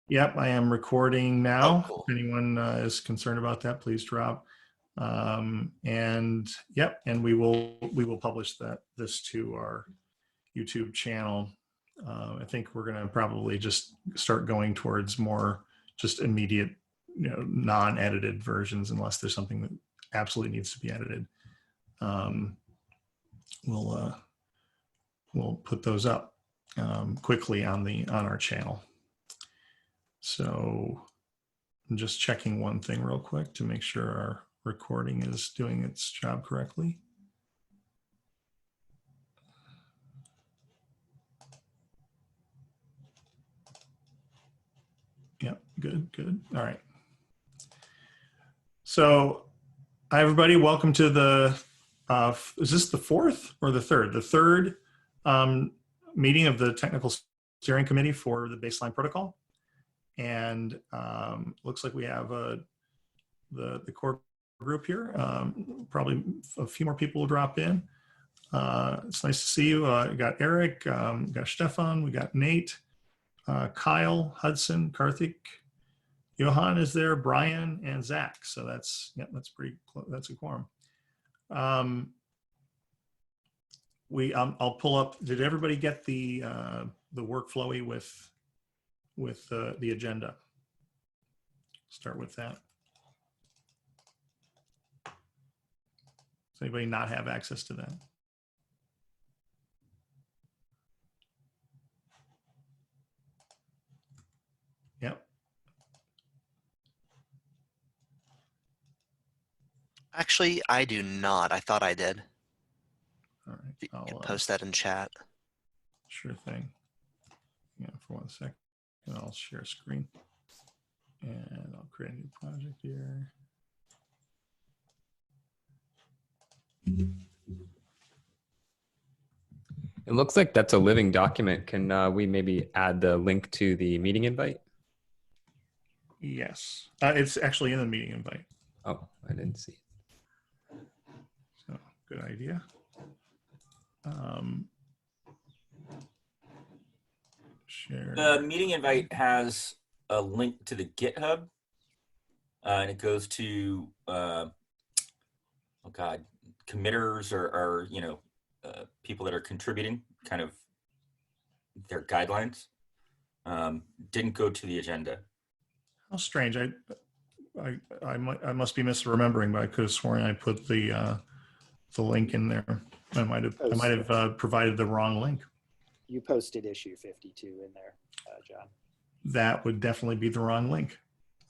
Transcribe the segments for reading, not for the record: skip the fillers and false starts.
Yep, I am recording now. Oh, cool. If anyone is concerned about that, please drop. And yep, and we will publish this to our YouTube channel. I think we're going to probably just start going towards more just immediate, non-edited versions, unless there's something that absolutely needs to be edited. We'll put those up quickly on our channel. So I'm just checking one thing real quick to make sure our recording is doing its job correctly. Yep, good. All right. So, hi everybody, welcome to the, is this the fourth or the third? The third meeting of the Technical Steering Committee for the Baseline Protocol. And looks like we have the core group here. Probably a few more people will drop in. It's nice to see you. We got Eric, we got Stefan, we got Nate, Kyle, Hudson, Karthik, Johan is there, Brian, and Zach. So that's pretty close. That's a quorum. I'll pull up. Did everybody get the workflowy with the agenda? Start with that. Does anybody not have access to that? Yep. Actually, I do not. I thought I did. All right. You can post that in chat. Sure thing. Yeah, for 1 second. And I'll share screen. And I'll create a new project here. It looks like that's a living document. Can we maybe add the link to the meeting invite? Yes. It's actually in the meeting invite. Oh, I didn't see it. So, good idea. Share. The meeting invite has a link to the GitHub, and it goes to committers or people that are contributing, kind of their guidelines. Didn't go to the agenda. How strange! I must be misremembering, but I could have sworn I put the link in there. I might have provided the wrong link. You posted issue 52 in there, John. That would definitely be the wrong link.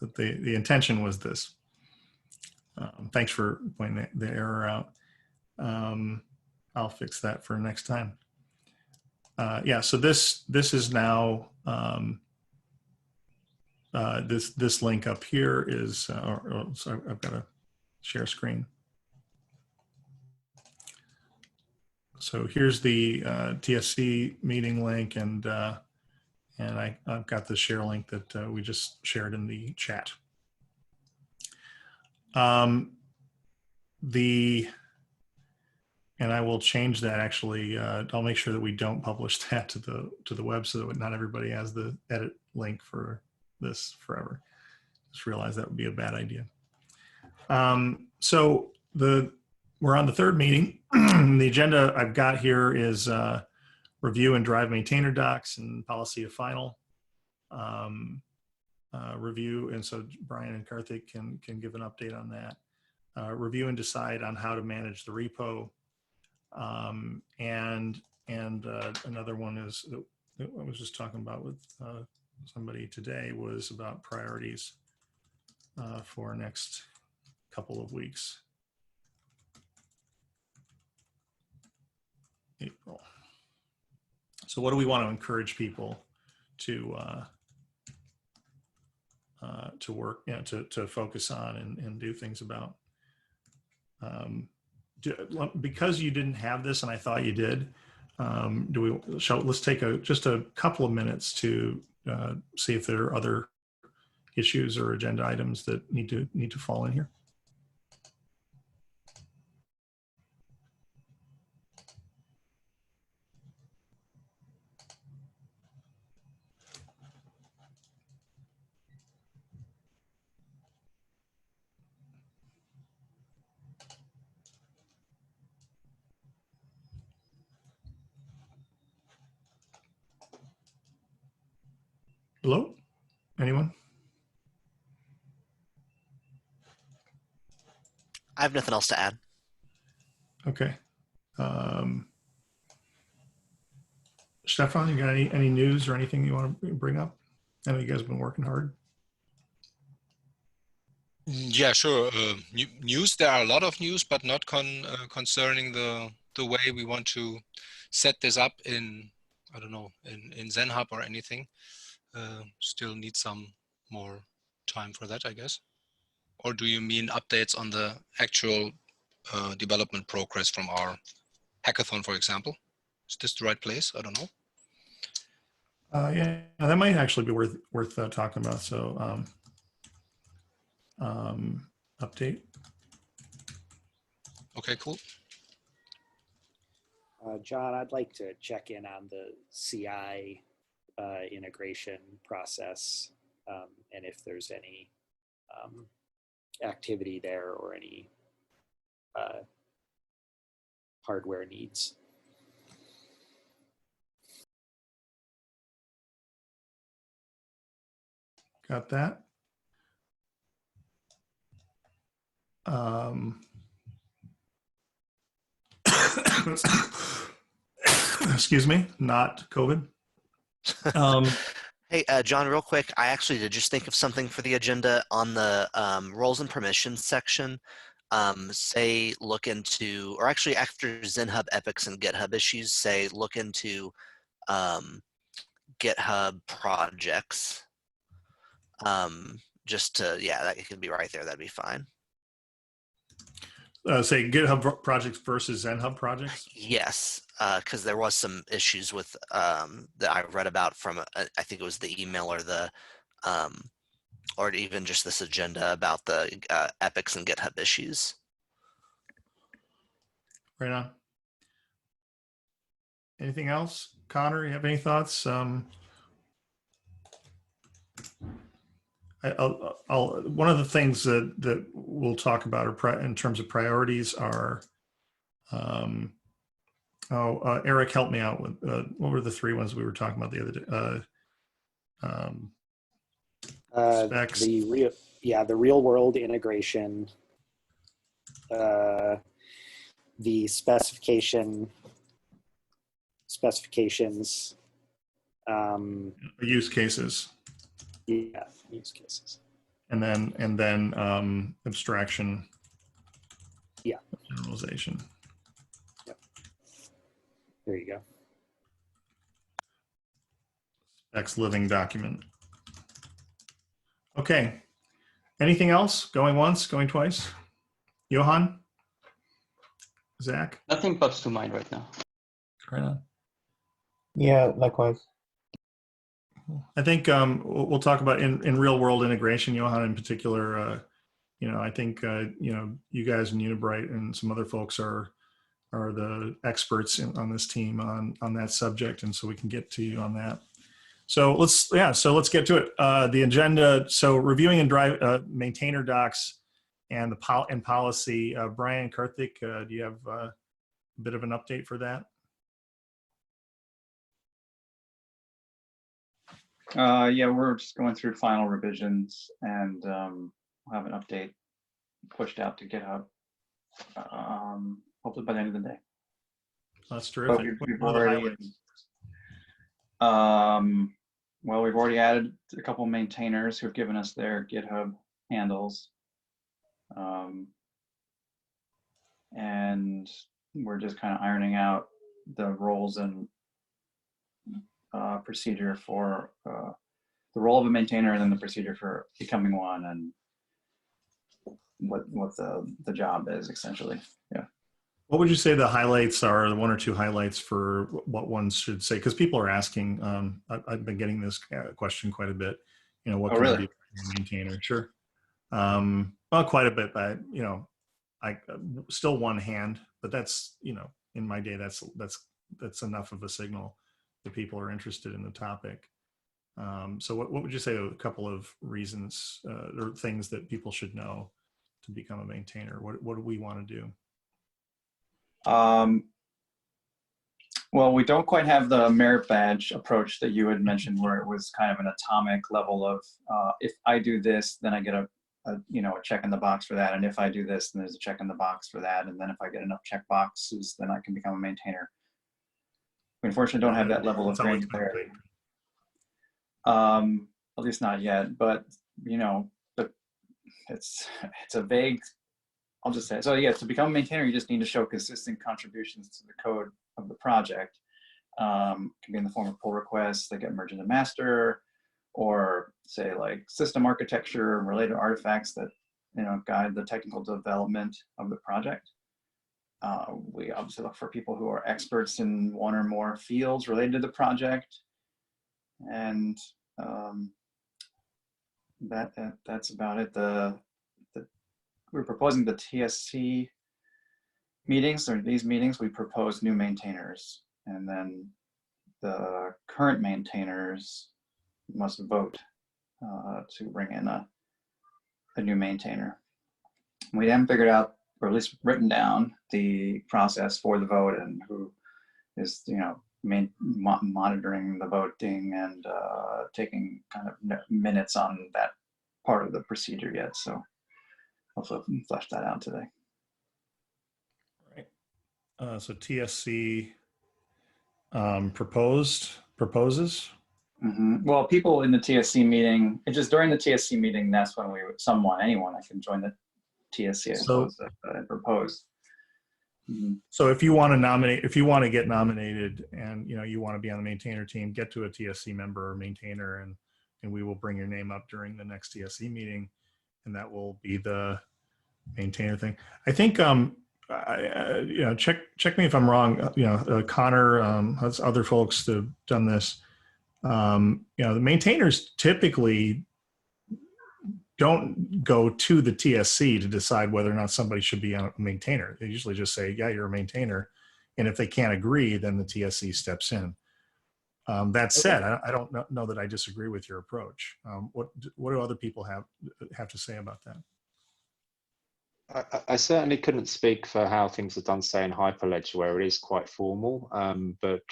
But the intention was this. Thanks for pointing the error out. I'll fix that for next time. Yeah, so this is now this link up here is sorry, I've got to share screen. So here's the TSC meeting link, and I've got the share link that we just shared in the chat. And I will change that actually. I'll make sure that we don't publish that to the web so that not everybody has the edit link for this forever. Just realized that would be a bad idea. So we're on the third meeting. The agenda I've got here is review and drive maintainer docs and policy of final review. And so Brian and Karthik can give an update on that. Review and decide on how to manage the repo. And another one is that I was just talking about with somebody today was about priorities for next couple of weeks. April. So what do we want to encourage people to work, to focus on and do things about? Because you didn't have this and I thought you did, let's take just a couple of minutes to see if there are other issues or agenda items that need to fall in here. Hello? Anyone? I have nothing else to add. Okay. Stefan, you got any news or anything you want to bring up? I know you guys have been working hard. Yeah, sure. News. There are a lot of news, but not concerning the way we want to set this up in, I don't know, in ZenHub or anything. Still need some more time for that, I guess. Or do you mean updates on the actual development progress from our hackathon, for example? Is this the right place? I don't know. Yeah, that might actually be worth talking about. So update. Okay, cool. John, I'd like to check in on the CI integration process and if there's any activity there or any hardware needs. Got that. Excuse me, not COVID. Hey, John, real quick, I actually did just think of something for the agenda on the roles and permissions section. Say look into, or actually after ZenHub epics and GitHub issues, say look into GitHub projects. Just to, yeah, that could be right there. That'd be fine. Say GitHub projects versus ZenHub projects. Yes, because there was some issues with that I read about from I think it was the email or the or even just this agenda about the epics and GitHub issues. Right on. Anything else, Connor? You have any thoughts? One of the things that we'll talk about in terms of priorities are. Eric, help me out with what were the three ones we were talking about the other day? Specs. The real world integration, the specifications, use cases. Yeah, use cases. And then abstraction. Yeah. Generalization. Yep. There you go. Specs living document. Okay. Anything else? Going once, going twice? Johan? Zach? Nothing pops to mind right now. Right on. Yeah, likewise. I think we'll talk about in real world integration, Johan in particular. I think you guys in Unibright and some other folks are the experts on this team on that subject, and so we can get to you on that. So let's get to it. The agenda. So reviewing and drive maintainer docs and the policy. Brian, Karthik, do you have a bit of an update for that? Yeah, we're just going through final revisions, and we'll have an update pushed out to GitHub, hopefully by the end of the day. That's terrific. We've already, well, we've already added a couple maintainers who've given us their GitHub handles, and we're just kind of ironing out the roles and procedure for the role of a maintainer, and then the procedure for becoming one, and what the job is essentially. Yeah. What would you say the highlights are, the one or two highlights for what one should say? Because people are asking, I've been getting this question quite a bit, what can I do as a maintainer? Sure. Well, quite a bit, but, I still one hand, but that's, in my day, that's enough of a signal that people are interested in the topic. So what would you say are a couple of reasons or things that people should know to become a maintainer? What do we want to do? Well, Well, we don't quite have the merit badge approach that you had mentioned, where it was kind of an atomic level of if I do this, then I get a check in the box for that, and if I do this, then there's a check in the box for that, and then if I get enough check boxes, then I can become a maintainer. We unfortunately don't have that level of granularity. At least not yet, but but it's a vague. I'll just say, so yeah, to become a maintainer, you just need to show consistent contributions to the code of the project. Can be in the form of pull requests that get merged into master, or say like system architecture and related artifacts that guide the technical development of the project. We obviously look for people who are experts in one or more fields related to the project, and that's about it. We're proposing the TSC meetings, or these meetings, we propose new maintainers, and then the current maintainers must vote to bring in a new maintainer. We haven't figured out, or at least written down, the process for the vote and who is monitoring the voting and taking kind of minutes on that part of the procedure yet. So hopefully we can flesh that out today. Right. So TSC proposes. Mm-hmm. Well, people in the TSC meeting, just during the TSC meeting, that's when anyone I can join the TSC, I suppose, and propose. Mm-hmm. So if you want to get nominated, and you want to be on the maintainer team, get to a TSC member or maintainer, and we will bring your name up during the next TSC meeting, and that will be the maintainer thing. I think check me if I'm wrong. Connor has other folks that have done this. The maintainers typically don't go to the TSC to decide whether or not somebody should be a maintainer. They usually just say, yeah, you're a maintainer. And if they can't agree, then the TSC steps in. That said, I don't know that I disagree with your approach. What do other people have to say about that? I certainly couldn't speak for how things are done, say, in Hyperledger, where it is quite formal. But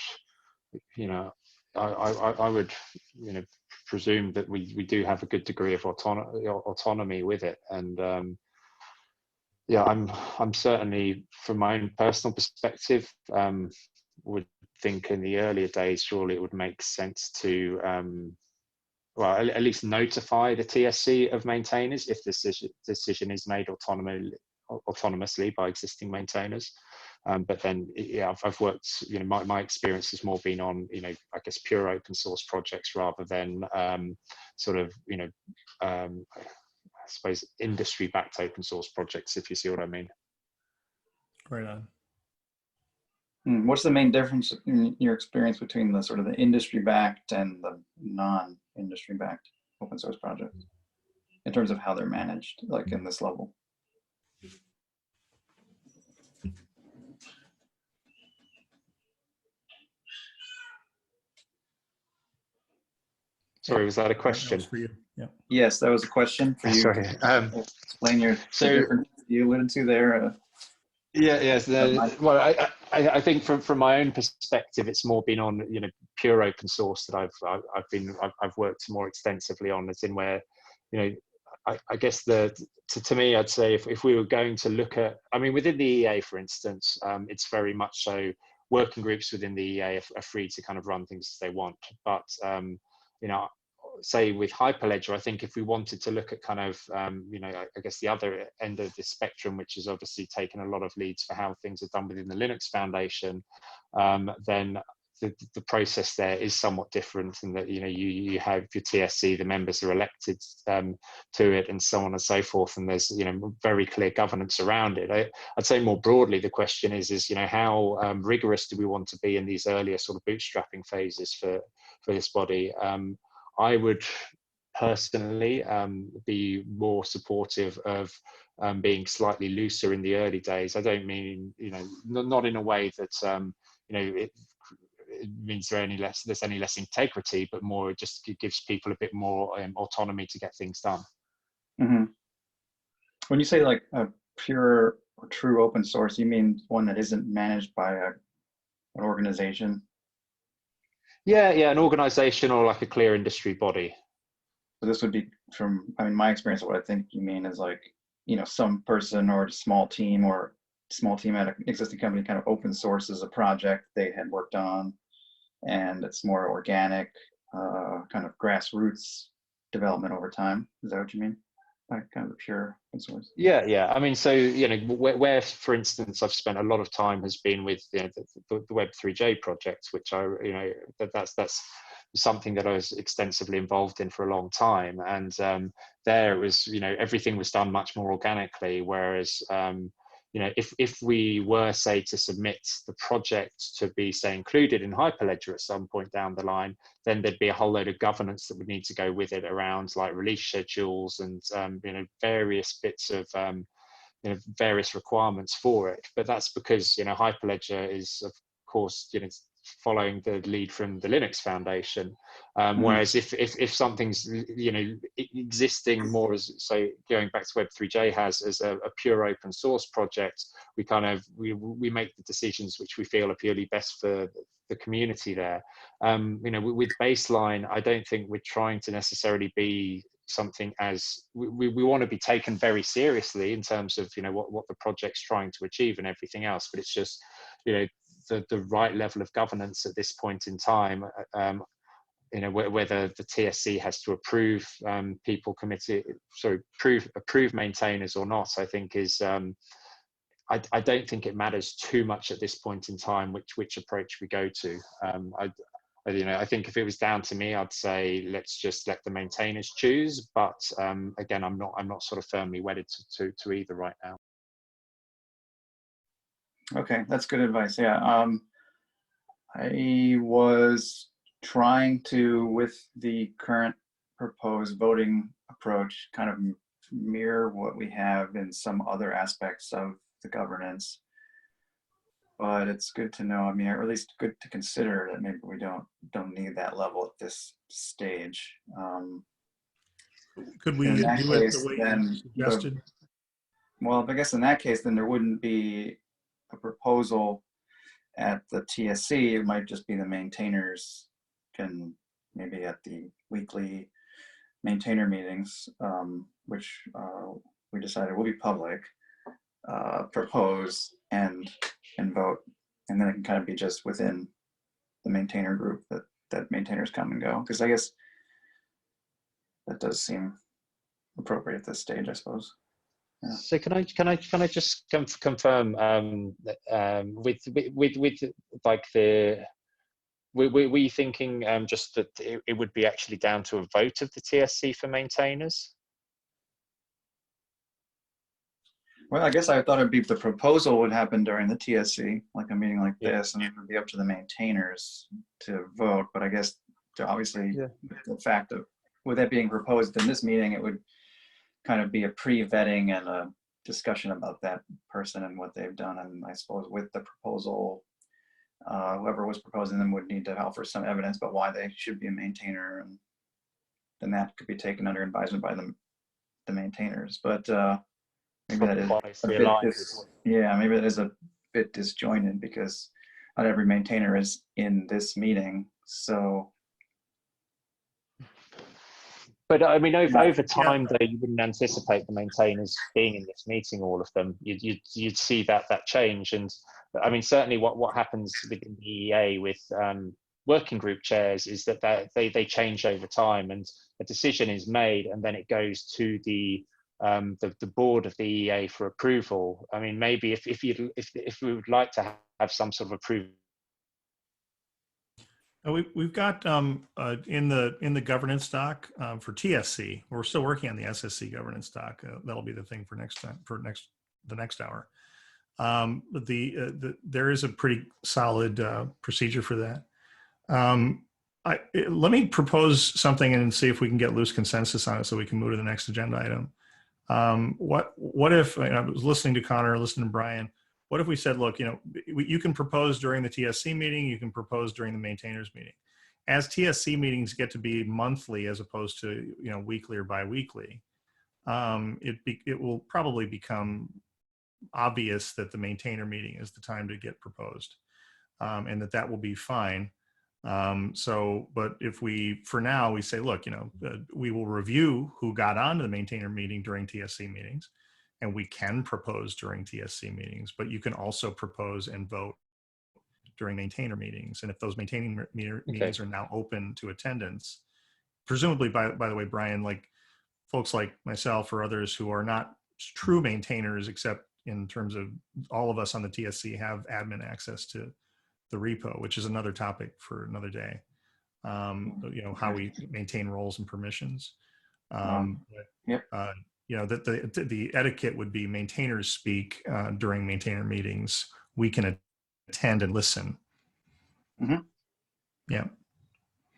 I would presume that we do have a good degree of autonomy with it, and I'm certainly, from my own personal perspective, would think in the earlier days surely it would make sense to at least notify the TSC of maintainers if this decision is made autonomously by existing maintainers. But then, I've worked, my experience has more been on, I guess, pure open source projects rather than I suppose industry-backed open source projects, if you see what I mean. Right on. What's the main difference in your experience between the sort of the industry-backed and the non-industry-backed open source projects in terms of how they're managed, like in this level? Sorry, was that a question? That was for you. Yeah. Yes, that was a question for you. Sorry. Explain the difference you alluded to there. Yes. Well, I think from my own perspective, it's more been on pure open source that I've worked more extensively on. It's in where I guess to me, I'd say if we were going to look at, within the EA, for instance, it's very much so working groups within the EA are free to kind of run things as they want. But say with Hyperledger, I think if we wanted to look at kind of, I guess the other end of the spectrum, which has obviously taken a lot of leads for how things are done within the Linux Foundation, then the process there is somewhat different, in that you have your TSC, the members are elected to it, and so on and so forth, and there's very clear governance around it. I'd say more broadly, the question is how rigorous do we want to be in these earlier sort of bootstrapping phases for this body? I would personally be more supportive of being slightly looser in the early days. I don't mean, not in a way that it means there's any less integrity, but more it just gives people a bit more autonomy to get things done. Mm-hmm. When you say like a pure or true open source, you mean one that isn't managed by a an organization. Yeah, an organization or like a clear industry body. So this would be from, I mean, my experience, what I think you mean is like, you know, some person or a small team at an existing company kind of open sources a project they had worked on, and it's more organic, kind of grassroots development over time. Is that what you mean? Like kind of the pure open source? Yeah. I mean, so, you know, where for instance, I've spent a lot of time has been with, you know, the Web3J project, which you know, that's something that I was extensively involved in for a long time. And there it was, you know, everything was done much more organically. Whereas, you know, if we were, say, to submit the project to be, say, included in Hyperledger at some point down the line, then there'd be a whole load of governance that would need to go with it around like release schedules and, you know, various bits of, you know, various requirements for it. But that's because, you know, Hyperledger is, of course, you know, following the lead from the Linux Foundation. Whereas if something's, you know, existing more as, so going back to Web3J has as a pure open source project, we kind of, we make the decisions which we feel are purely best for the community there. You know, with Baseline, I don't think we're trying to necessarily be something as, we want to be taken very seriously in terms of, you know, what the project's trying to achieve and everything else, but it's just, you know, the right level of governance at this point in time, you know, whether the TSC has to approve people committed, sorry, approve maintainers or not, I think is, I don't think it matters too much at this point in time which approach we go to. You know, I think if it was down to me, I'd say let's just let the maintainers choose. But again, I'm not sort of firmly wedded to either right now. Okay, that's good advice. Yeah, I was trying to, with the current proposed voting approach, kind of mirror what we have in some other aspects of the governance. But it's good to know, I mean, or at least good to consider that maybe we don't need that level at this stage. Could we In do that it case, the way then you suggested? Well, I guess in that case, then there wouldn't be a proposal at the TSC. It might just be the maintainers can, maybe at the weekly maintainer meetings, which we decided will be public, propose and vote, and then it can kind of be just within the maintainer group that maintainers come and go. Because I guess that does seem appropriate at this stage, I suppose. Yeah. So can I just confirm with like the, were you thinking just that it would be actually down to a vote of the TSC for maintainers? Well, I guess I thought it'd be the proposal would happen during the TSC, like a meeting like this, and it would be up to the maintainers to vote. But I guess obviously the fact of, with that being proposed in this meeting, it would kind of be a pre-vetting and a discussion about that person and what they've done. And I suppose with the proposal, whoever was proposing them would need to offer some evidence about why they should be a maintainer, and then that could be taken under advisement by the maintainers. But maybe that is a bit maybe that is a bit disjointed because not every maintainer is in this meeting. So, but I mean, over time, though, you wouldn't anticipate the maintainers being in this meeting, all of them. You'd see that change, and I mean, certainly what happens within the EA with working group chairs is that they change over time, and a decision is made, and then it goes to the board of the EA for approval. I mean, maybe if we would like to have some sort of approval. We've got in the governance doc for TSC. We're still working on the SSC governance doc. That'll be the thing for next time, the next hour. But there is a pretty solid procedure for that. Let me propose something and see if we can get loose consensus on it, so we can move to the next agenda item. What if, I was listening to Connor, listening to Brian, what if we said, look, you know, you can propose during the TSC meeting, you can propose during the maintainers meeting. As TSC meetings get to be monthly as opposed to, you know, weekly or biweekly, it will probably become obvious that the maintainer meeting is the time to get proposed. and that will be fine. But if we, for now, we say, look, we will review who got onto the maintainer meeting during TSC meetings, and we can propose during TSC meetings, but you can also propose and vote during maintainer meetings. And if those maintaining meetings are now open to attendance, presumably, by the way, Brian, like folks like myself or others who are not true maintainers, except in terms of all of us on the TSC have admin access to the repo, which is another topic for another day. How we maintain roles and permissions. Yep. The etiquette would be maintainers speak during maintainer meetings. We can attend and listen. Mm-hmm. Yeah.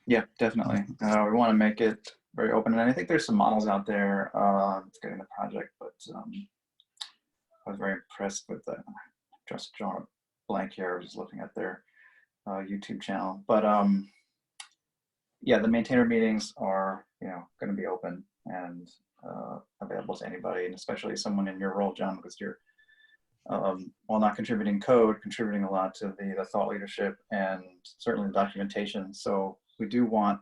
Yeah, definitely. We want to make it very open, and I think there's some models out there getting the project, but I was very impressed with the, just drawing a blank here. I was just looking at their YouTube channel, but yeah, the maintainer meetings are going to be open and available to anybody, and especially someone in your role, John, because you're while not contributing code, contributing a lot to the thought leadership and certainly the documentation. So we do want,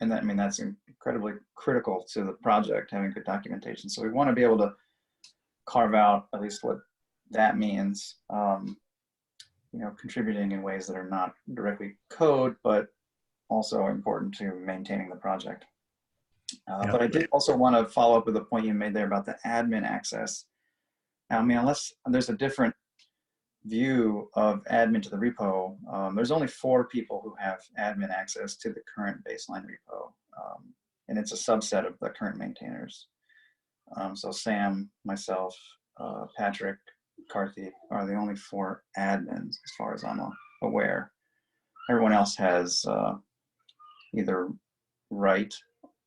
and that, I mean, that's incredibly critical to the project, having good documentation. So we want to be able to carve out at least what that means, contributing in ways that are not directly code, but also important to maintaining the project. But I did also want to follow up with the point you made there about the admin access. I mean, unless there's a different view of admin to the repo, there's only 4 people who have admin access to the current baseline repo. And it's a subset of the current maintainers. So Sam, myself, Patrick, Karthik are the only 4 admins as far as I'm aware. Everyone else has either write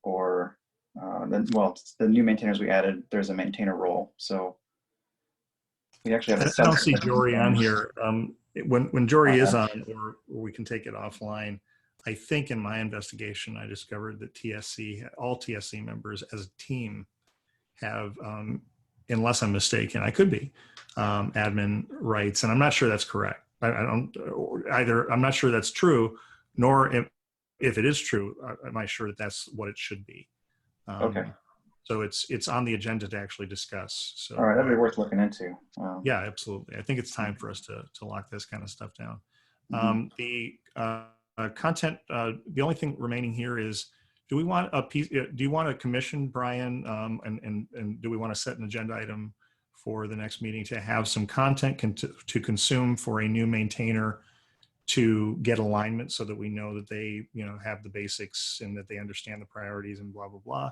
or the new maintainers we added, there's a maintainer role. So we actually have I don't see Jory on here. When Jory is on, or we can take it offline, I think in my investigation, I discovered that all TSC members as a team have, unless I'm mistaken, I could be, admin rights. And I'm not sure that's correct. I'm not sure that's true, nor if it is true, am I sure that that's what it should be. Okay. So it's on the agenda to actually discuss. So, all right, that'd be worth looking into. Yeah, absolutely. I think it's time for us to lock this kind of stuff down. The content, the only thing remaining here is, do we want a piece? Do you want to commission, Brian, and do we want to set an agenda item for the next meeting to have some content to consume for a new maintainer to get alignment, so that we know that they have the basics and that they understand the priorities and blah blah blah?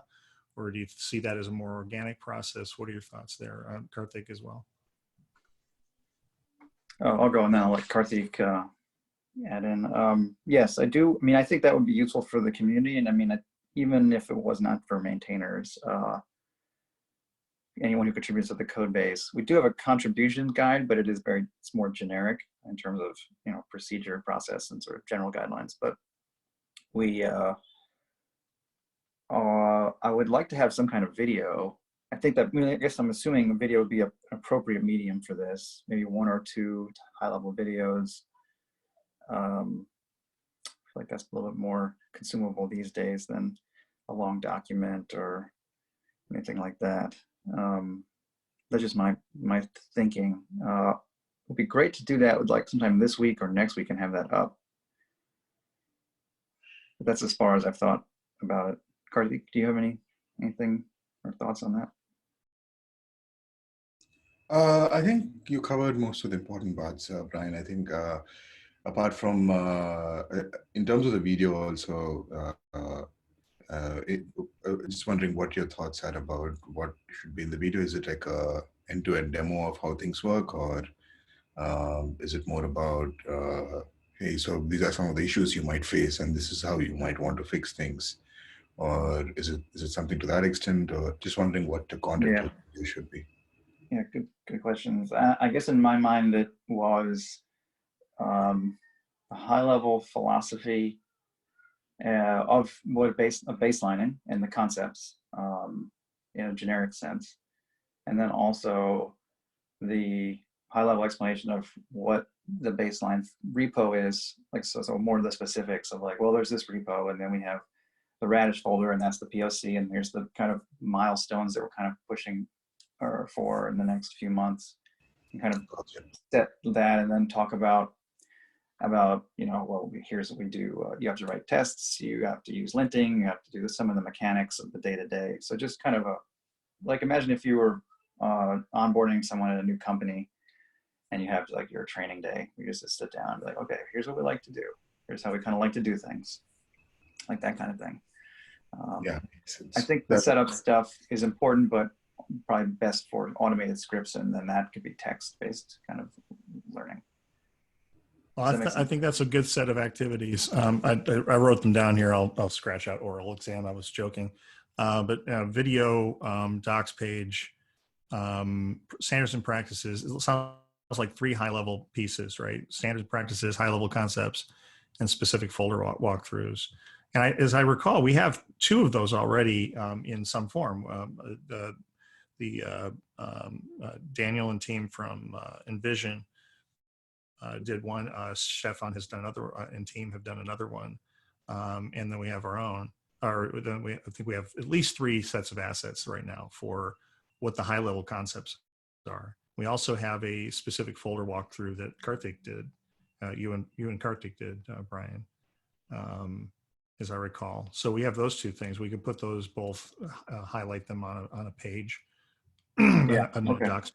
Or do you see that as a more organic process? What are your thoughts there, Karthik, as well? I'll go and then I'll let Karthik add in. Yes, I do. I mean, I think that would be useful for the community. And I mean, even if it was not for maintainers, anyone who contributes to the code base, we do have a contribution guide, but it's more generic in terms of, procedure, process, and sort of general guidelines. But I would like to have some kind of video. I think that, I guess I'm assuming a video would be an appropriate medium for this, maybe 1 or 2 high-level videos. I feel like that's a little bit more consumable these days than a long document or anything like that. That's just my thinking. It would be great to do that with like sometime this week or next week and have that up. But that's as far as I've thought about it. Karthik, do you have anything or thoughts on that? I think you covered most of the important parts, Brian. I think apart from, in terms of the video also, just wondering what your thoughts are about what should be in the video. Is it like a end-to-end demo of how things work, or is it more about, hey, so these are some of the issues you might face and this is how you might want to fix things? Or is it something to that extent? Or just wondering what the content of the video should be. Yeah, good questions. I guess in my mind it was a high-level philosophy of what baselining and the concepts in a generic sense, and then also the high-level explanation of what the baseline repo is, like, so more of the specifics of like, well, there's this repo, and then we have the Radish folder, and that's the POC, and here's the kind of milestones that we're kind of pushing for in the next few months, and kind of set that, and then talk about well, here's what we do. You have to write tests, you have to use linting, you have to do some of the mechanics of the day-to-day. So just kind of like, imagine if you were onboarding someone at a new company, and you have like your training day. You just sit down and be like, okay, here's what we like to do. Here's how we kind of like to do things, like that kind of thing. Yeah, I think the setup stuff is important, but probably best for automated scripts, and then that could be text-based kind of learning. Well, I think that's a good set of activities. I wrote them down here. I'll scratch out oral exam. I was joking. But video, docs page, standards and practices. It sounds like 3 high-level pieces, right? Standards and practices, high-level concepts, and specific folder walkthroughs. And as I recall, we have 2 of those already in some form. Daniel and team from Envision did one. Stefan has done another, and team have done another one. And then we have our own. I think we have at least 3 sets of assets right now for what the high-level concepts are. We also have a specific folder walkthrough that Karthik did. You and Karthik did, Brian, as I recall. So we have those 2 things. We can put those both, highlight them on a page, Yeah, okay. Docs.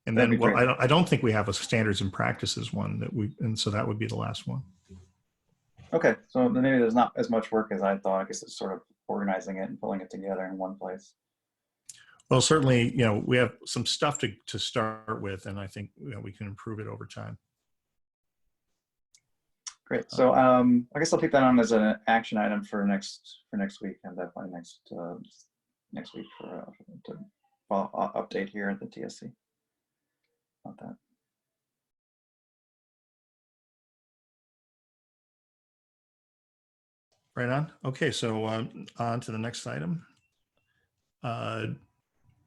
And then, well, I don't think we have a standards and practices one and so that would be the last one. Okay, so then maybe there's not as much work as I thought. I guess it's sort of organizing it and pulling it together in one place. Well, certainly, we have some stuff to start with, and I think we can improve it over time. Great. So I guess I'll take that on as an action item for next week, and definitely next week for to update here at the TSC about that. Right on. Okay, so on to the next item.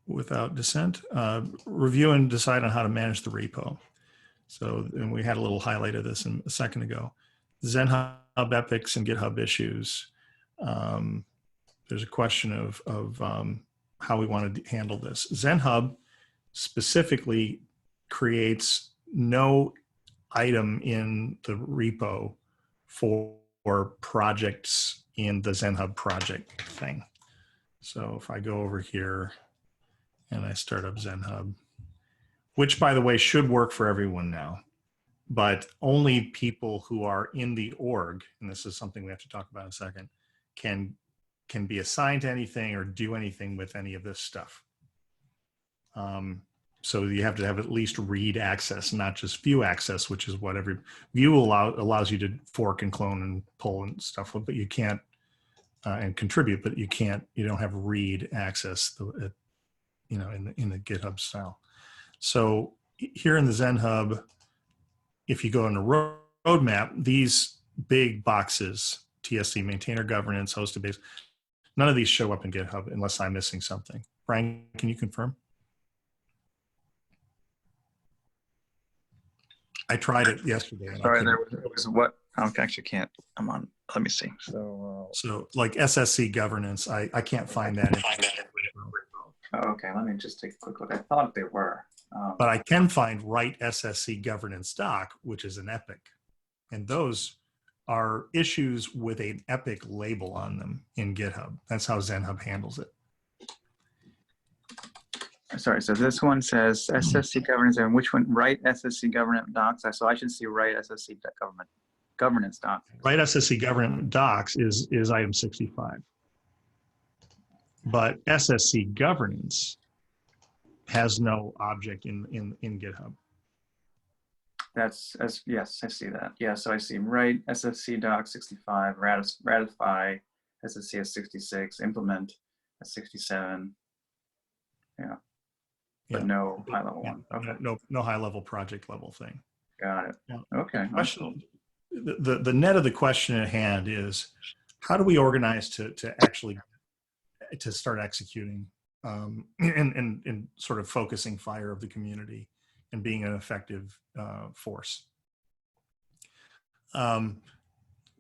Without dissent, review and decide on how to manage the repo. So, and we had a little highlight of this a second ago. ZenHub epics and GitHub issues. There's a question of how we want to handle this. ZenHub specifically creates no item in the repo for projects in the ZenHub project thing. So if I go over here and I start up ZenHub, which by the way should work for everyone now, but only people who are in the org, and this is something we have to talk about in a second, can be assigned to anything or do anything with any of this stuff. So you have to have at least read access, not just view access, which is what every view allows you to fork and clone and pull and stuff, but you can't and contribute, but you don't have read access, in the GitHub style. So here in the ZenHub, if you go in the roadmap, these big boxes, TSC, maintainer governance, hosted base, none of these show up in GitHub unless I'm missing something. Brian, can you confirm? I tried it yesterday. Sorry, there was what? I actually can't. I'm on. Let me see. So like SSC governance, I can't find that. Oh, okay, let me just take a quick look. I thought they were. But I can find write SSC governance doc, which is an epic. And those are issues with an epic label on them in GitHub. That's how ZenHub handles it. Sorry, so this one says SSC governance, and which one? Write SSC governance docs. So I should see write SSC governance docs. Write SSC governance docs is item 65. But SSC governance has no object in GitHub. Yes, I see that. Yeah, so I see write SSC doc 65, ratify SSC as 66, implement as 67. Yeah. But no high level one. Okay. No high level project level thing. Got it. Yeah. Okay. The net of the question at hand is, how do we organize to actually to start executing and sort of focusing fire of the community and being an effective force?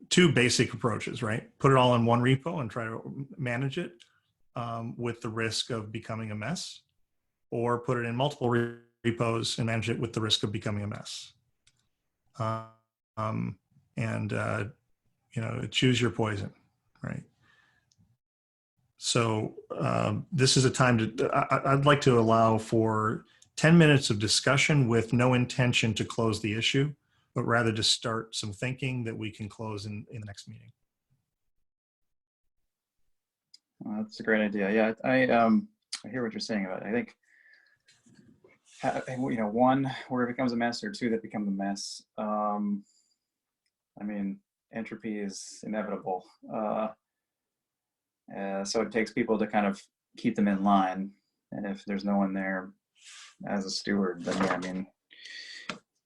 two basic approaches, right? Put it all in one repo and try to manage it with the risk of becoming a mess, or put it in multiple repos and manage it with the risk of becoming a mess. Choose your poison, right? So this is a time to, I'd like to allow for 10 minutes of discussion with no intention to close the issue, but rather to start some thinking that we can close in the next meeting. Well, that's a great idea. Yeah, I hear what you're saying about it. I think, one, where it becomes a mess, or two, that becomes a mess. I mean, entropy is inevitable. So it takes people to kind of keep them in line. And if there's no one there as a steward, then yeah, I mean,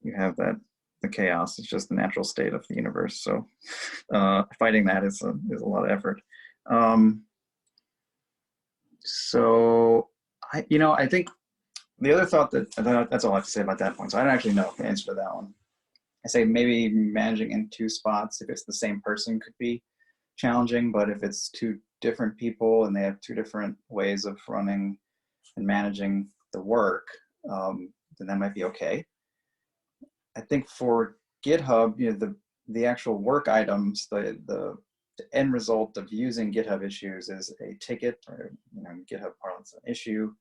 you have the chaos. It's just the natural state of the universe. So fighting that is a lot of effort. So I think the other thought that's all I have to say about that point. So I don't actually know the answer to that one. I say maybe managing in two spots, if it's the same person, could be challenging, but if it's two different people and they have two different ways of running and managing the work, then that might be okay. I think for GitHub, the actual work items, the end result of using GitHub issues is a ticket, or GitHub parlance, an issue,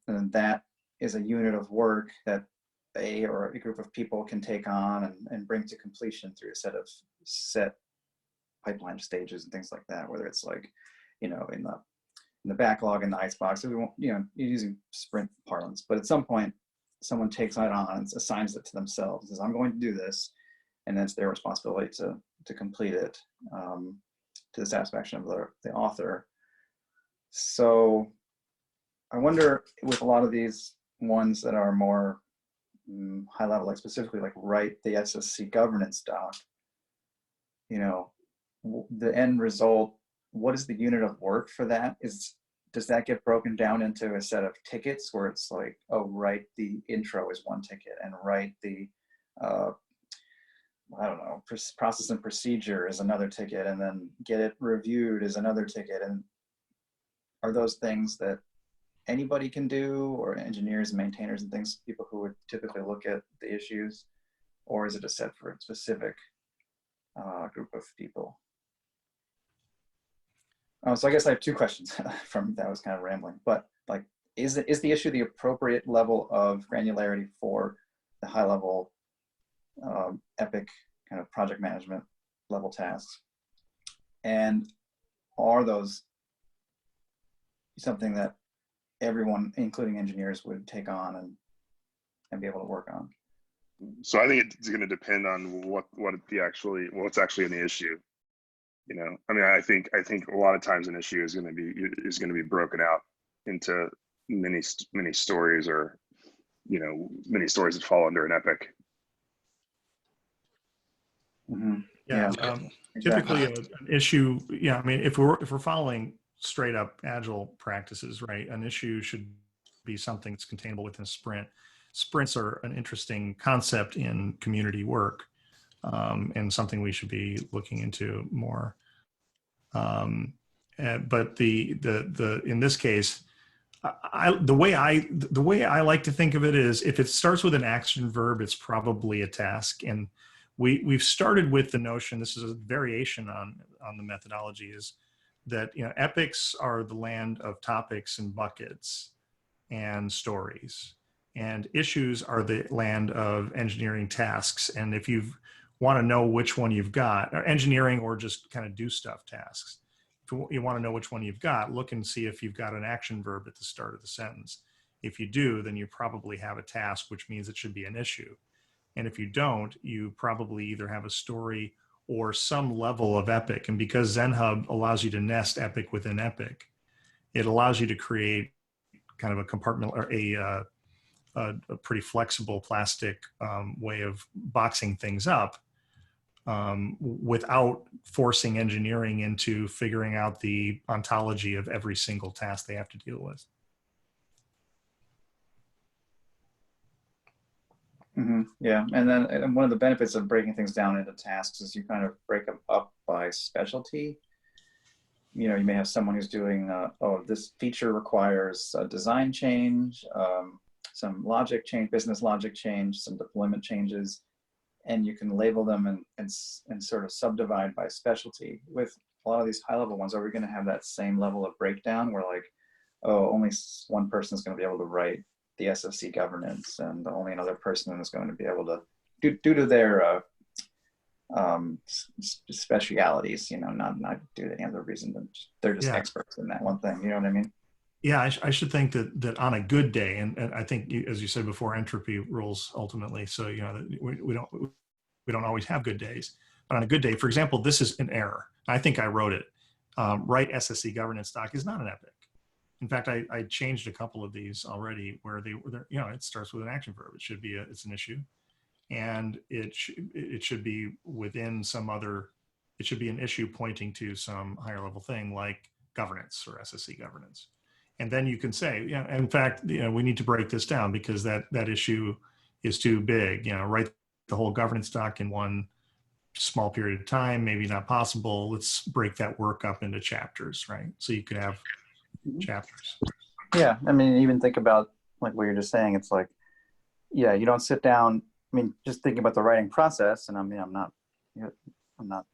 and that is a unit of work that or a group of people can take on and bring to completion through a set of pipeline stages and things like that, whether it's like, in the backlog in the icebox. So we won't, you're using sprint parlance, but at some point someone takes that on and assigns it to themselves, says, I'm going to do this, and then it's their responsibility to complete it to the satisfaction of the author. So I wonder, with a lot of these ones that are more high level, like specifically like write the SSC governance doc, the end result, what is the unit of work for that? Does that get broken down into a set of tickets where it's like, oh, write the intro is one ticket, and write the process and procedure is another ticket, and then get it reviewed is another ticket? And are those things that anybody can do, or engineers and maintainers and things, people who would typically look at the issues, or is it a set for a specific group of people? So I guess I have two questions from that. Was kind of rambling, but like, is the issue the appropriate level of granularity for the high level epic kind of project management level tasks? And are those something that everyone, including engineers, would take on and be able to work on? So I think it's going to depend on what's actually in the issue. I mean, I think a lot of times an issue is going to be broken out into many stories, or many stories that fall under an epic. Mm-hmm. Yeah. Typically an issue. Yeah. I mean, if we're following straight up agile practices, right, an issue should be something that's containable within a sprint. Sprints are an interesting concept in community work, and something we should be looking into more. But in this case, the way I like to think of it is, if it starts with an action verb, it's probably a task. And we've started with the notion, this is a variation on the methodology, is that epics are the land of topics and buckets and stories, and issues are the land of engineering tasks. And if you want to know which one you've got, or engineering or just kind of do stuff tasks, if you want to know which one you've got, look and see if you've got an action verb at the start of the sentence. If you do, then you probably have a task, which means it should be an issue. And if you don't, you probably either have a story or some level of epic. And because ZenHub allows you to nest epic within epic, it allows you to create kind of a compartment, or a pretty flexible plastic way of boxing things up, without forcing engineering into figuring out the ontology of every single task they have to deal with. Yeah, and then and one of the benefits of breaking things down into tasks is you kind of break them up by specialty. You know, you may have someone who's doing, oh, this feature requires a design change, some logic change, business logic change, some deployment changes, and you can label them and sort of subdivide by specialty. With a lot of these high level ones, are we going to have that same level of breakdown where like, oh, only one person is going to be able to write the SFC governance, and only another person is going to be able to, due to their specialities, you know, not due to any other reason, but they're just experts in that one thing. You know what I mean? Yeah, I should think that on a good day, and I think, as you said before, entropy rules ultimately. So, you know, we don't always have good days, but on a good day, for example, this is an error. I think I wrote it. Write SSC governance doc is not an epic. In fact, I changed a couple of these already where you know, it starts with an action verb. It should be it's an issue, and it should be within some other. It should be an issue pointing to some higher level thing like governance or SSC governance. And then you can say, yeah, in fact, you know, we need to break this down because that issue is too big. You know, write the whole governance doc in one small period of time, maybe not possible. Let's break that work up into chapters, right? So you could have chapters. Yeah, I mean, even think about like what you're just saying. It's like, yeah, you don't sit down. I mean, just thinking about the writing process, and I mean, I'm not a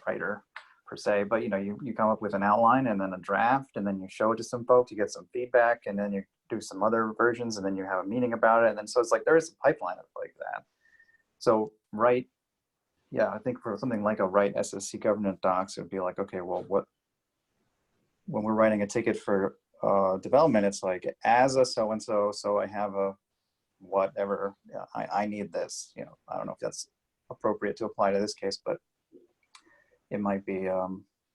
writer per se, but you know, you come up with an outline and then a draft, and then you show it to some folks, you get some feedback, and then you do some other versions, and then you have a meeting about it, and then so it's like there is a pipeline of like that. So yeah, I think for something like a write SSC governance docs, it would be like, okay, well, when we're writing a ticket for development, it's like as a so and so I have a whatever, I need this. You know, I don't know if that's appropriate to apply to this case, but it might be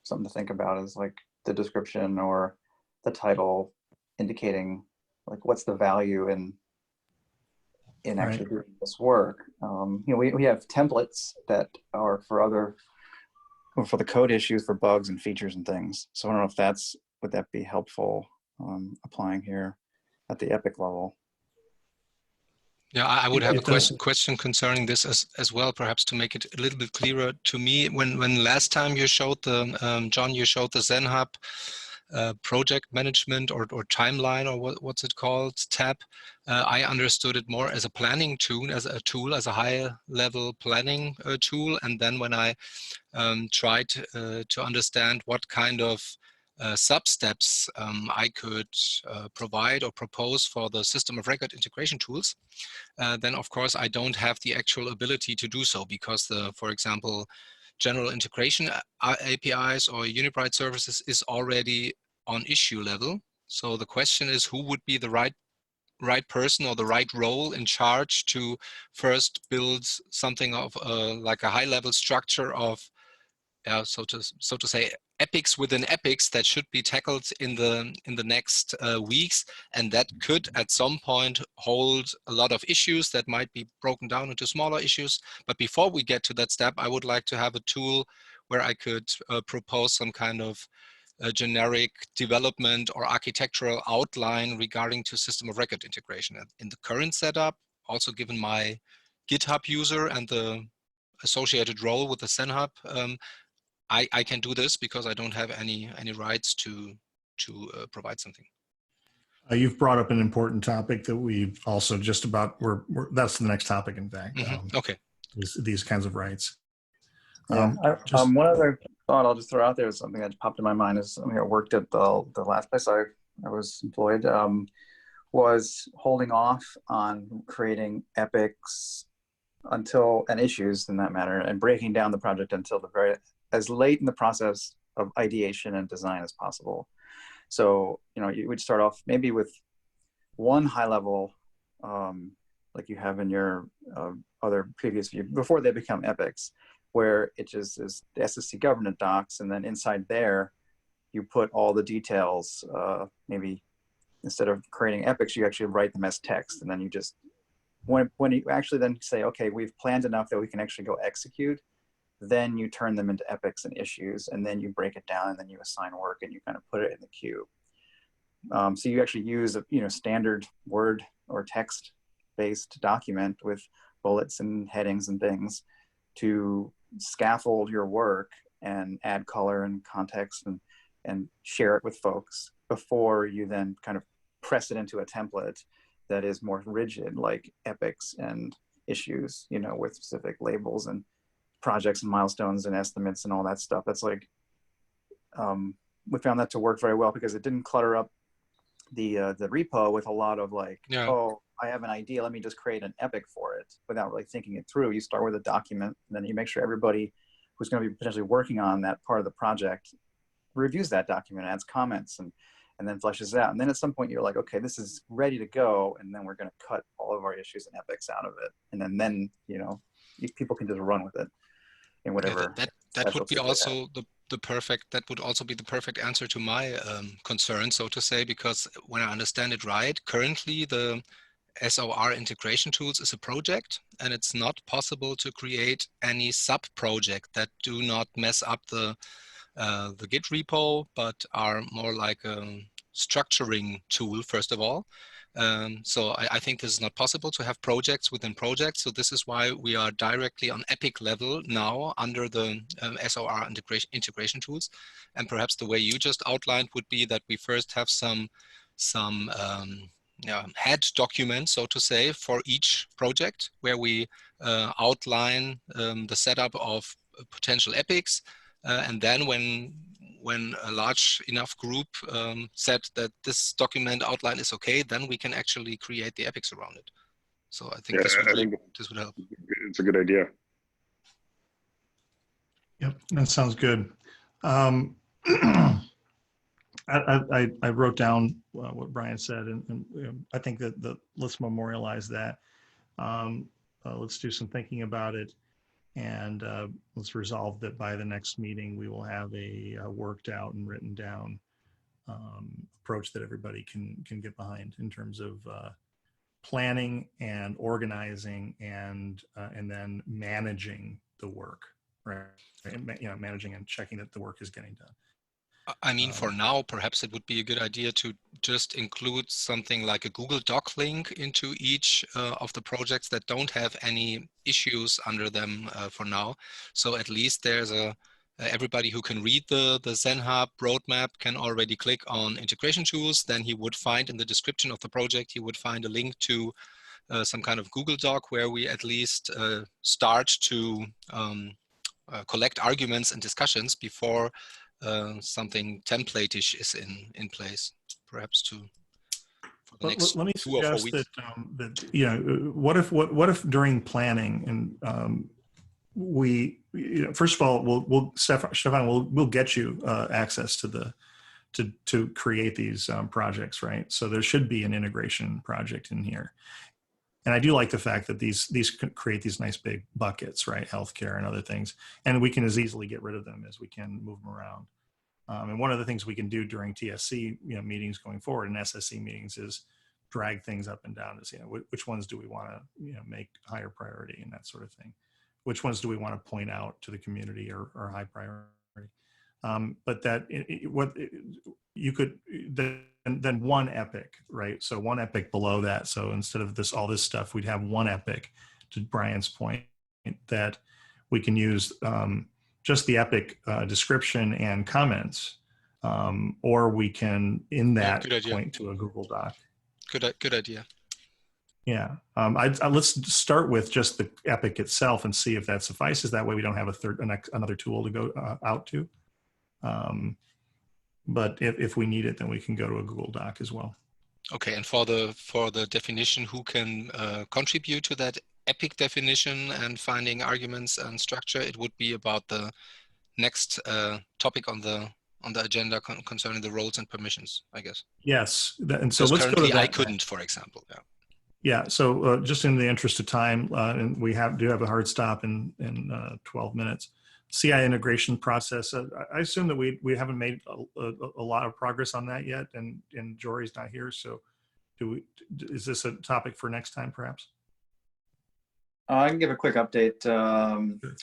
something to think about, is like the description or the title indicating like what's the value in actually doing this work. You know, we have templates that are for the code issues, for bugs and features and things. So I don't know if would that be helpful applying here at the epic level. Yeah, I would have a question concerning this as well, perhaps to make it a little bit clearer to me. When last time you showed John, you showed the ZenHub project management or timeline, or what's it called, tab. I understood it more as a planning tool, as a higher level planning tool. And then when I tried to understand what kind of sub-steps I could provide or propose for the system of record integration tools, then of course I don't have the actual ability to do so, because for example, general integration APIs or Unibright services is already on issue level. So the question is, who would be the right person or the right role in charge to first build something of like a high level structure of so to say epics within epics that should be tackled in the next weeks, and that could at some point hold a lot of issues that might be broken down into smaller issues. But before we get to that step, I would like to have a tool where I could propose some kind of generic development or architectural outline regarding to system of record integration. In the current setup, also given my GitHub user and the associated role with the ZenHub, I can do this because I don't have any rights to provide something. You've brought up an important topic that we've also just about, that's the next topic, in fact. Okay. These kinds of rights. One other thought I'll just throw out there is something that popped in my mind is, I mean, I worked at the last place I was employed, was holding off on creating epics and issues in that matter, and breaking down the project until as late in the process of ideation and design as possible. So, you know, you would start off maybe with one high level, like you have in your other previous view, before they become epics, where it just is the SSC governance docs, and then inside there, you put all the details. Maybe instead of creating epics, you actually write them as text, and then you just, when you actually then say, okay, we've planned enough that we can actually go execute, then you turn them into epics and issues, and then you break it down, and then you assign work, and you kind of put it in the queue. So you actually use standard Word or text based document with bullets and headings and things to scaffold your work and add color and context and share it with folks before you then kind of press it into a template that is more rigid, like epics and issues, you know, with specific labels and projects and milestones and estimates and all that stuff. That's like, we found that to work very well because it didn't clutter up the repo with a lot of like, Yeah. oh, I have an idea, let me just create an epic for it without really thinking it through. You start with a document, and then you make sure everybody who's going to be potentially working on that part of the project reviews that document, adds comments, and then fleshes it out. And then at some point you're like, okay, this is ready to go, and then we're going to cut all of our issues and epics out of it, and then you know, people can just run with it in whatever. Yeah, that would be specialty they have. also the perfect, that would also be the perfect answer to my concern, so to say, because when I understand it right, currently the SOR integration tools is a project, and it's not possible to create any sub-project that do not mess up the Git repo, but are more like a structuring tool, first of all. So I think this is not possible to have projects within projects. So this is why we are directly on epic level now under the SOR integration tools. And perhaps the way you just outlined would be that we first have some head document, so to say, for each project, where we outline the setup of potential epics, and then when a large enough group said that this document outline is okay, then we can actually create the epics around it. So I think this would help. It's a good idea. Yep, that sounds good. I wrote down what Brian said, and you know, I think that let's memorialize that. Let's do some thinking about it, and let's resolve that by the next meeting we will have a worked out and written down approach that everybody can get behind in terms of planning and organizing and then managing the work, right? You know, managing and checking that the work is getting done. I mean, for now, perhaps it would be a good idea to just include something like a Google Doc link into each of the projects that don't have any issues under them for now. So at least there's everybody who can read the ZenHub roadmap can already click on integration tools. Then he would find in the description of the project, he would find a link to some kind of Google Doc where we at least start to collect arguments and discussions before something template-ish is in place, perhaps for the next let me 2 or 4 suggest weeks. that you know, what if during planning and we, you know, first of all, we'll Stefan, we'll get you access to to create these projects, right? So there should be an integration project in here. And I do like the fact that these create these nice big buckets, right? Healthcare and other things. And we can as easily get rid of them as we can move them around. And one of the things we can do during TSC, you know, meetings going forward and SSC meetings is drag things up and down to see, you know, which ones do we want to, you know, make higher priority and that sort of thing. Which ones do we want to point out to the community or high priority? But that you could then one epic, right? So one epic below that. So instead of all this stuff, we'd have one epic, to Brian's point, that we can use just the epic description and comments, or we can in that point to a Google Doc. Good idea. Yeah, let's start with just the epic itself and see if that suffices. That way we don't have another tool to go out to. But if we need it, then we can go to a Google Doc as well. Okay, and for the definition, who can contribute to that epic definition and finding arguments and structure? It would be about the next topic on the agenda concerning the roles and permissions, I guess. Yes, and so let's go currently to that. I couldn't, for example. Yeah. Yeah. So just in the interest of time, and we do have a hard stop in 12 minutes. CI integration process. I assume that we haven't made a lot of progress on that yet, and Jory's not here. So, is this a topic for next time, perhaps? I can give a quick update.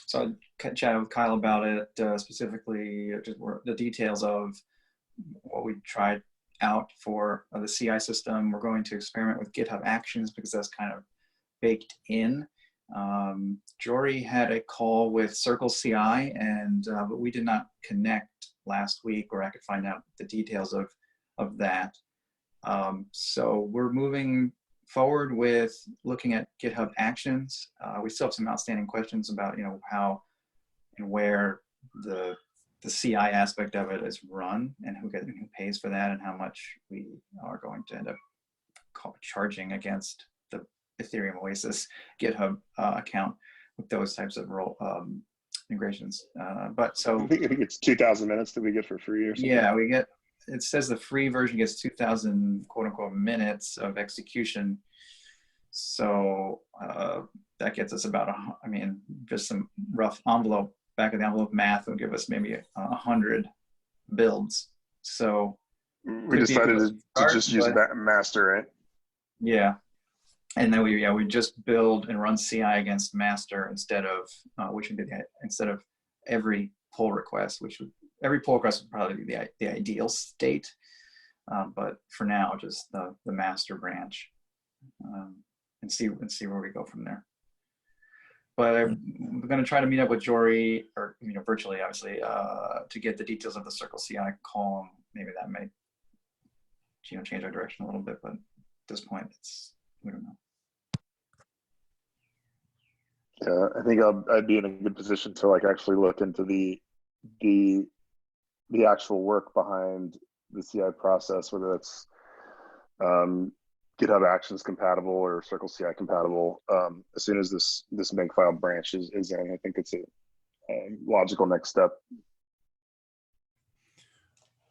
So I chatted with Kyle about it, specifically just the details of what we tried out for the CI system. We're going to experiment with GitHub Actions because that's kind of baked in. Jory had a call with Circle CI, and but we did not connect last week, where I could find out the details of that. So we're moving forward with looking at GitHub Actions. We still have some outstanding questions about, how and where the CI aspect of it is run, and who pays for that, and how much we are going to end up charging against the Ethereum Oasis GitHub account with those types of integrations. But so I think it's 2,000 minutes that we get for free or something. yeah, we get. It says the free version gets 2,000 quote unquote minutes of execution. So that gets us about, just some rough envelope, back of the envelope math will give us maybe 100 builds. So we decided to just use master, right? Yeah. And then we just build and run CI against master instead of, instead of every pull request, every pull request would probably be the ideal state. But for now, just the master branch, and see where we go from there. But I'm going to try to meet up with Jory, or virtually, obviously, to get the details of the Circle CI call. Maybe that may, change our direction a little bit. But at this point, we don't know. Yeah, I think I'd be in a good position to actually look into the actual work behind the CI process, whether that's GitHub Actions compatible or Circle CI compatible. As soon as this Makefile branch is in, I think it's a logical next step.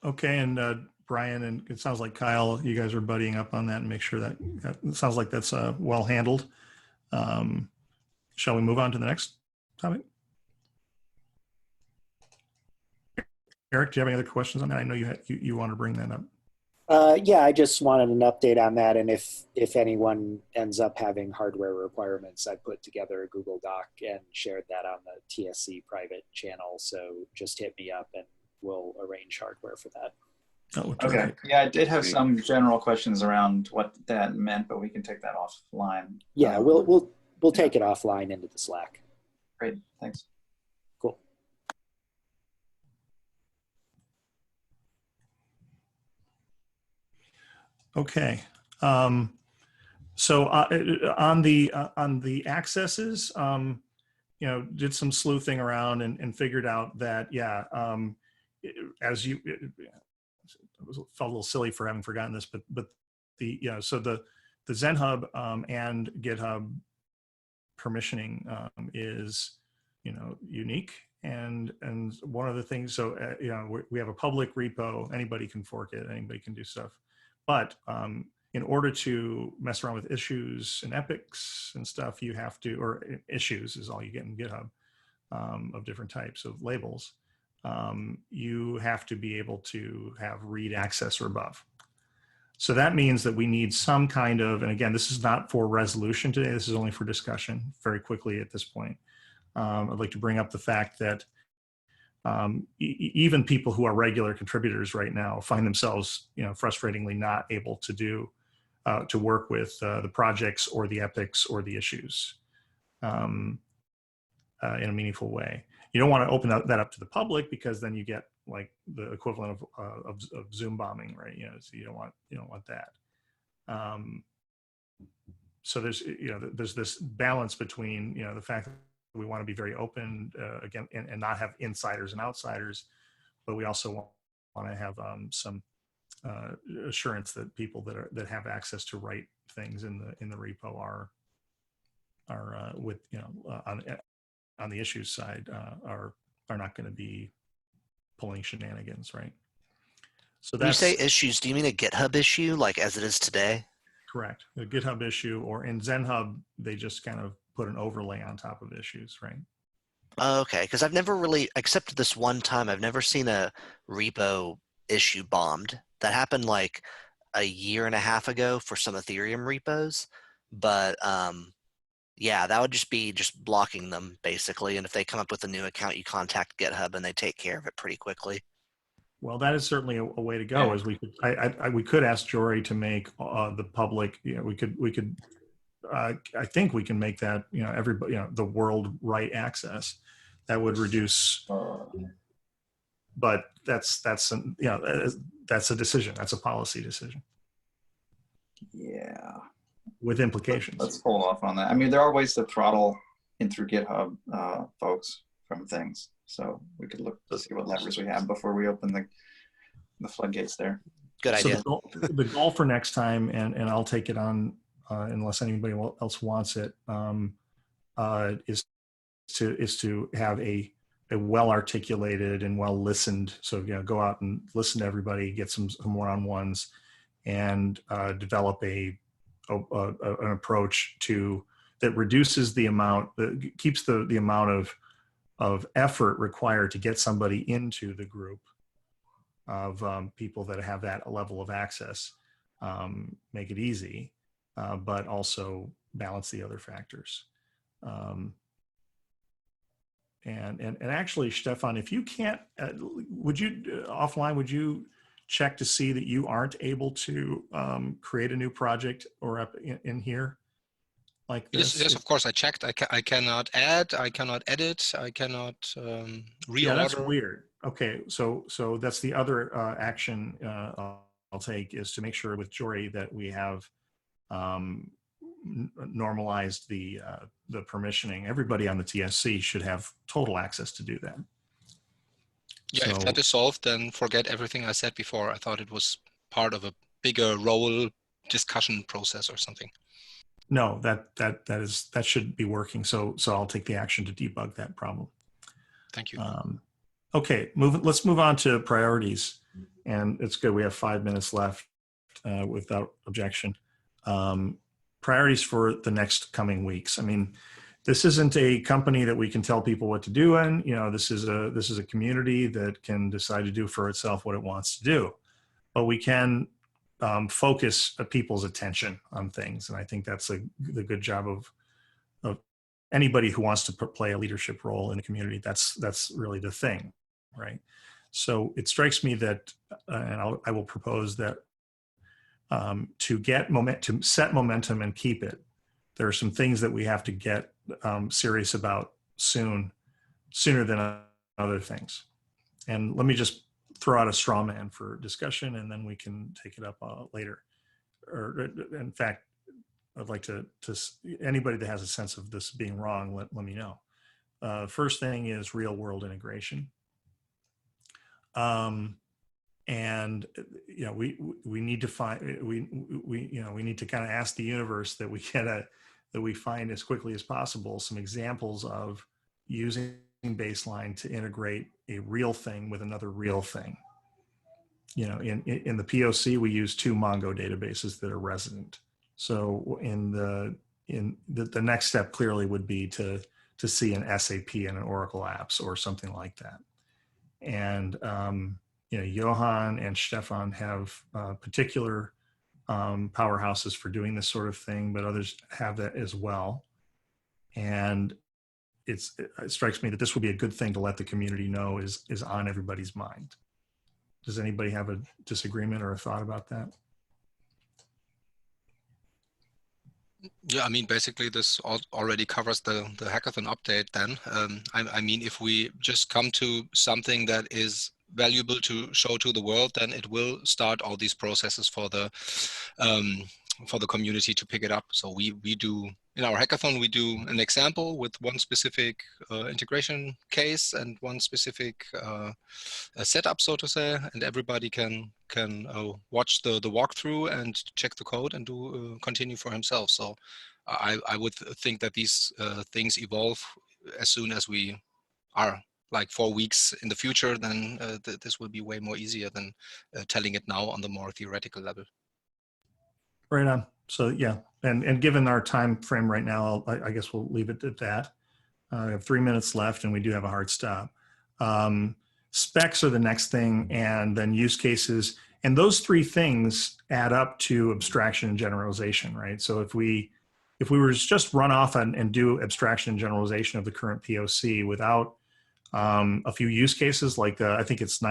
Okay, and Brian, and it sounds like Kyle, you guys are buddying up on that and make sure that it sounds like that's well handled. Shall we move on to the next topic? Eric, do you have any other questions on that? I know you want to bring that up. Yeah, I just wanted an update on that, and if anyone ends up having hardware requirements, I put together a Google Doc and shared that on the TSC private channel. So just hit me up, and we'll arrange hardware for that. Oh, okay. Yeah, I did have some general questions around what that meant, but we can take that offline. Yeah, we'll take it offline into the Slack. Great, thanks. Cool. Okay. So on the accesses, did some sleuthing around and figured out that, yeah, felt a little silly for having forgotten this, but so the ZenHub and GitHub permissioning is, unique. And one of the things, so, we have a public repo, anybody can fork it, anybody can do stuff. But in order to mess around with issues and epics and stuff, you have to, or issues is all you get in GitHub of different types of labels. You have to be able to have read access or above. So that means that we need some kind of, and again, this is not for resolution today, this is only for discussion very quickly at this point. I'd like to bring up the fact that even people who are regular contributors right now find themselves, frustratingly not able to work with the projects or the epics or the issues in a meaningful way. You don't want to open that up to the public, because then you get like the equivalent of Zoom bombing, right? So you don't want that. So there's this balance between the fact that we want to be very open again and not have insiders and outsiders, but we also want to have some assurance that people that have access to write things in the repo are with on the issues side are not going to be pulling shenanigans, right? So When you that's say issues, do you mean a GitHub issue, like as it is today? correct. A GitHub issue, or in ZenHub, they just kind of put an overlay on top of issues, right? Okay, because I've never really, except this one time, I've never seen a repo issue bombed. That happened like a year and a half ago for some Ethereum repos, but yeah, that would just be blocking them basically. And if they come up with a new account, you contact GitHub and they take care of it pretty quickly. Well, that is certainly a way to go. Is we could ask Jory to make the public. We could I think we can make that, everybody, the world right access. That would reduce, but that's a decision. That's a policy decision Yeah. with implications. Let's hold off on that. I mean, there are ways to throttle in through GitHub folks from things. So we could look to see what levers we have before we open the floodgates there. Good idea. So the goal for next time, and I'll take it on unless anybody else wants it, is to have a well-articulated and well-listened. So, go out and listen to everybody, get some one-on-ones, and develop an approach that reduces the amount, that keeps the amount of effort required to get somebody into the group of people that have that level of access, make it easy, but also balance the other factors. And actually, Stefan, if you can't, would you check to see that you aren't able to create a new project or up in here like this? Yes, of course. I checked. I cannot add. I cannot edit. I cannot reorder. Yeah, that's weird. Okay, so that's the other action I'll take, is to make sure with Jory that we have normalized the permissioning. Everybody on the TSC should have total access to do that. Yeah, So, if that is solved, then forget everything I said before. I thought it was part of a bigger role discussion process or something. no, that should be working. So I'll take the action to debug that problem. Thank you. Okay, let's move on to priorities. And it's good, we have 5 minutes left without objection. Priorities for the next coming weeks. I mean, this isn't a company that we can tell people what to do in. This is a community that can decide to do for itself what it wants to do. But we can focus people's attention on things. And I think that's the good job of anybody who wants to play a leadership role in the community. That's really the thing, right? So it strikes me that, and I will propose that to set momentum and keep it, there are some things that we have to get serious about sooner than other things. And let me just throw out a straw man for discussion, and then we can take it up later. Or in fact, I'd like to anybody that has a sense of this being wrong, let me know. First thing is real world integration. And we need to find we need to kind of ask the universe that we find as quickly as possible some examples of using Baseline to integrate a real thing with another real thing. In the POC, we use 2 Mongo databases that are resident. So in the next step clearly would be to see an SAP and an Oracle apps or something like that. And Johan and Stefan have particular powerhouses for doing this sort of thing, but others have that as well. And it strikes me that this would be a good thing to let the community know is on everybody's mind. Does anybody have a disagreement or a thought about that? Yeah, I mean, basically this already covers the hackathon update then. I mean, if we just come to something that is valuable to show to the world, then it will start all these processes for the community to pick it up. So we do, in our hackathon, we do an example with one specific integration case and one specific setup, so to say, and everybody can watch the walkthrough and check the code and do continue for himself. So I would think that these things evolve as soon as we are like 4 weeks in the future, then this will be way more easier than telling it now on the more theoretical level. Right on. So yeah, and given our time frame right now, I guess we'll leave it at that. We have 3 minutes left, and we do have a hard stop. Specs are the next thing, and then use cases, and those 3 things add up to abstraction and generalization, right? So if we were to just run off and do abstraction and generalization of the current POC without a few use cases, like I think it's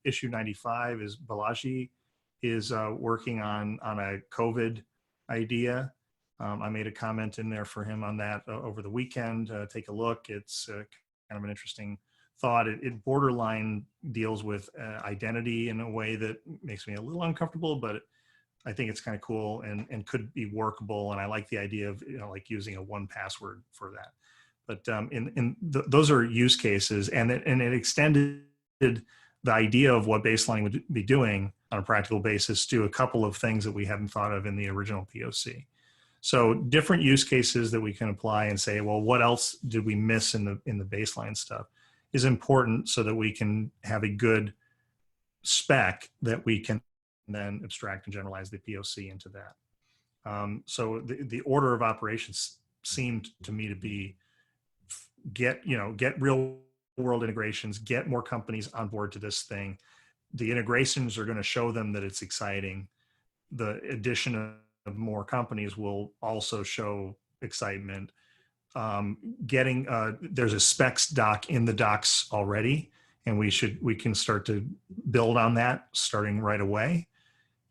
issue 95 is Balaji is working on a COVID idea. I made a comment in there for him on that over the weekend. Take a look. It's kind of an interesting thought. It borderline deals with identity in a way that makes me a little uncomfortable, but I think it's kind of cool and could be workable. And I like the idea of, like using a 1Password for that. But those are use cases, and it extended the idea of what baselining would be doing on a practical basis to a couple of things that we hadn't thought of in the original POC. So different use cases that we can apply and say, well, what else did we miss in the baseline stuff is important so that we can have a good spec that we can then abstract and generalize the POC into that. So the order of operations seemed to me to be get real world integrations, get more companies on board to this thing. The integrations are going to show them that it's exciting. The addition of more companies will also show excitement. There's a specs doc in the docs already, and we can start to build on that starting right away,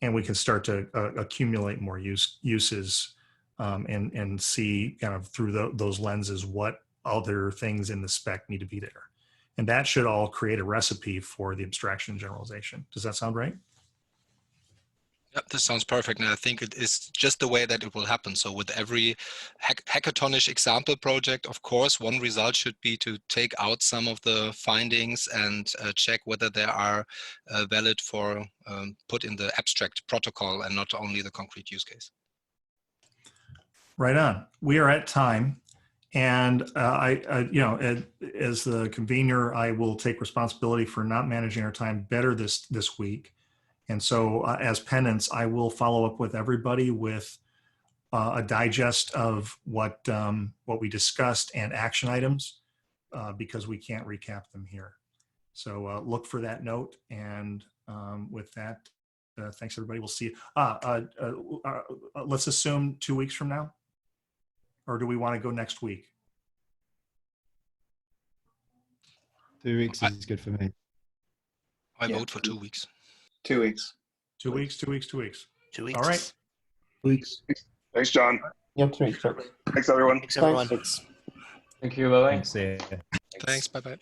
and we can start to accumulate more uses and see kind of through those lenses what other things in the spec need to be there. And that should all create a recipe for the abstraction and generalization. Does that sound right? Yep, this sounds perfect, and I think it is just the way that it will happen. So with every hackathonish example project, of course, one result should be to take out some of the findings and check whether they are valid for put in the abstract protocol and not only the concrete use case. Right on. We are at time. And as the convener, I will take responsibility for not managing our time better this week. And so as penance, I will follow up with everybody with a digest of what we discussed and action items, because we can't recap them here. So look for that note. And with that, thanks everybody. We'll see you. Let's assume 2 weeks from now, or do we want to go next week? 2 weeks is good for me. I vote for 2 weeks. 2 weeks. 2 weeks, 2 weeks, 2 weeks. 2 weeks. All right. Weeks. Thanks, John. Yep, 3 weeks. Thanks, everyone. Thanks, everyone. Thank you. Bye-bye. Thanks. Thanks. Bye-bye.